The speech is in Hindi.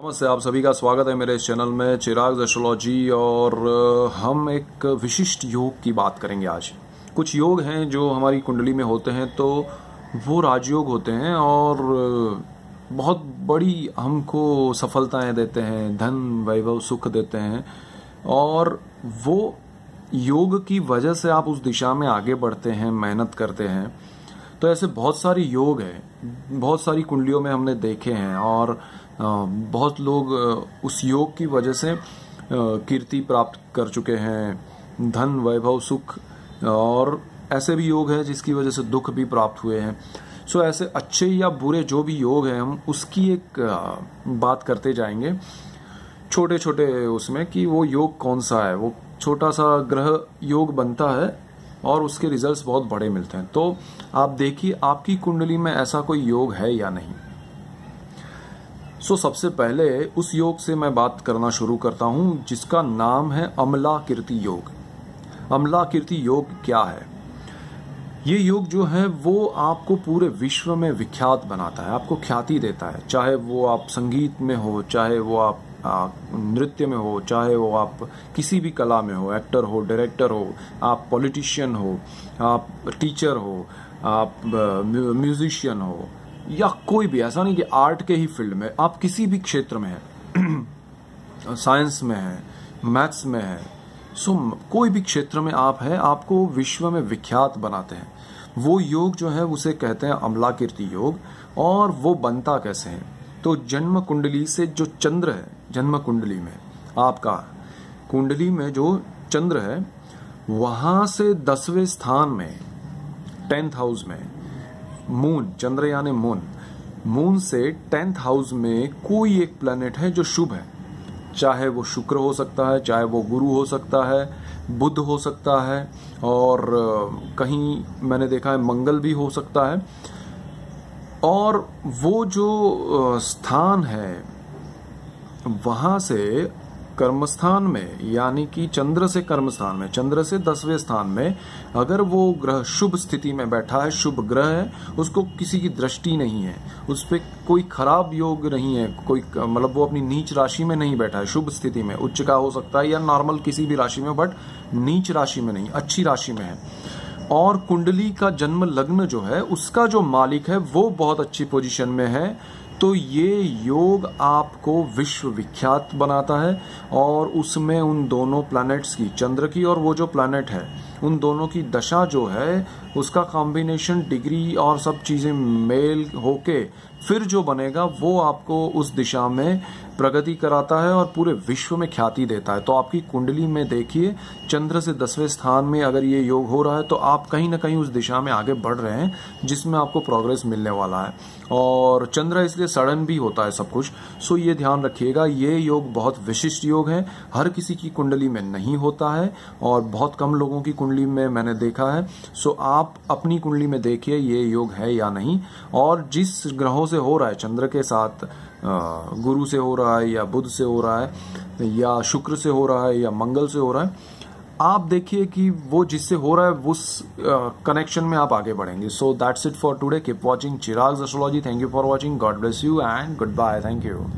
नमस्ते, आप सभी का स्वागत है मेरे इस चैनल में चिराग एस्ट्रोलॉजी। और हम एक विशिष्ट योग की बात करेंगे आज। कुछ योग हैं जो हमारी कुंडली में होते हैं, तो वो राजयोग होते हैं और बहुत बड़ी हमको सफलताएं देते हैं, धन वैभव सुख देते हैं। और वो योग की वजह से आप उस दिशा में आगे बढ़ते हैं, मेहनत करते हैं। तो ऐसे बहुत सारे योग हैं, बहुत सारी कुंडलियों में हमने देखे हैं और बहुत लोग उस योग की वजह से कीर्ति प्राप्त कर चुके हैं, धन वैभव सुख। और ऐसे भी योग हैं जिसकी वजह से दुख भी प्राप्त हुए हैं। सो ऐसे अच्छे या बुरे जो भी योग हैं, हम उसकी एक बात करते जाएंगे छोटे छोटे उसमें कि वो योग कौन सा है। वो छोटा सा ग्रह योग बनता है और उसके रिजल्ट्स बहुत बड़े मिलते हैं। तो आप देखिए आपकी कुंडली में ऐसा कोई योग है या नहीं। सबसे पहले उस योग से मैं बात करना शुरू करता हूं जिसका नाम है अमला कीर्ति योग। अमला कीर्ति योग क्या है? ये योग जो है वो आपको पूरे विश्व में विख्यात बनाता है, आपको ख्याति देता है। चाहे वो आप संगीत में हो, चाहे वो आप नृत्य में हो, चाहे वो आप किसी भी कला में हो, एक्टर हो, डायरेक्टर हो, आप पॉलिटिशियन हो, आप टीचर हो, आप म्यूजिशियन हो, या कोई भी, ऐसा नहीं कि आर्ट के ही फील्ड में, आप किसी भी क्षेत्र में है, साइंस में है, मैथ्स में है, कोई भी क्षेत्र में आप है, आपको विश्व में विख्यात बनाते हैं। वो योग जो है उसे कहते हैं अमला कीर्ति योग। और वो बनता कैसे है? तो जन्म कुंडली से जो चंद्र है, जन्म कुंडली में आपका कुंडली में जो चंद्र है, वहां से 10वें स्थान में 10th हाउस में मून, चंद्र यानी मून से 10th हाउस में कोई एक प्लैनेट है जो शुभ है। चाहे वो शुक्र हो सकता है, चाहे वो गुरु हो सकता है, बुध हो सकता है, और कहीं मैंने देखा है मंगल भी हो सकता है। और वो जो स्थान है वहां से कर्मस्थान में, यानी कि चंद्र से कर्मस्थान में, चंद्र से 10वें स्थान में अगर वो ग्रह शुभ स्थिति में बैठा है, शुभ ग्रह है, उसको किसी की दृष्टि नहीं है, उस पर कोई खराब योग नहीं है, कोई मतलब वो अपनी नीच राशि में नहीं बैठा है, शुभ स्थिति में, उच्च का हो सकता है या नॉर्मल किसी भी राशि में, बट नीच राशि में नहीं, अच्छी राशि में है। और कुंडली का जन्म लग्न जो है उसका जो मालिक है वो बहुत अच्छी पोजीशन में है। तो ये योग आपको विश्व विख्यात बनाता है। और उसमें उन दोनों प्लैनेट्स की, चंद्र की और वो जो प्लैनेट है, उन दोनों की दशा जो है उसका कॉम्बिनेशन, डिग्री और सब चीजें मेल होके फिर जो बनेगा वो आपको उस दिशा में प्रगति कराता है और पूरे विश्व में ख्याति देता है। तो आपकी कुंडली में देखिए चंद्र से 10वें स्थान में अगर ये योग हो रहा है तो आप कहीं ना कहीं उस दिशा में आगे बढ़ रहे हैं जिसमें आपको प्रोग्रेस मिलने वाला है। और चंद्र इसलिए सडन भी होता है सब कुछ। सो ये ध्यान रखिएगा, ये योग बहुत विशिष्ट योग है, हर किसी की कुंडली में नहीं होता है और बहुत कम लोगों की कुंडली में मैंने देखा है। सो आप अपनी कुंडली में देखिए ये योग है या नहीं। और जिस ग्रहों से हो रहा है, चंद्र के साथ गुरु से हो रहा है या बुध से हो रहा है या शुक्र से हो रहा है या मंगल से हो रहा है, आप देखिए कि वो जिससे हो रहा है उस कनेक्शन में आप आगे बढ़ेंगे। So that's it for today. Keep watching Chirag astrology. Thank you for watching. God bless you and goodbye. Thank you.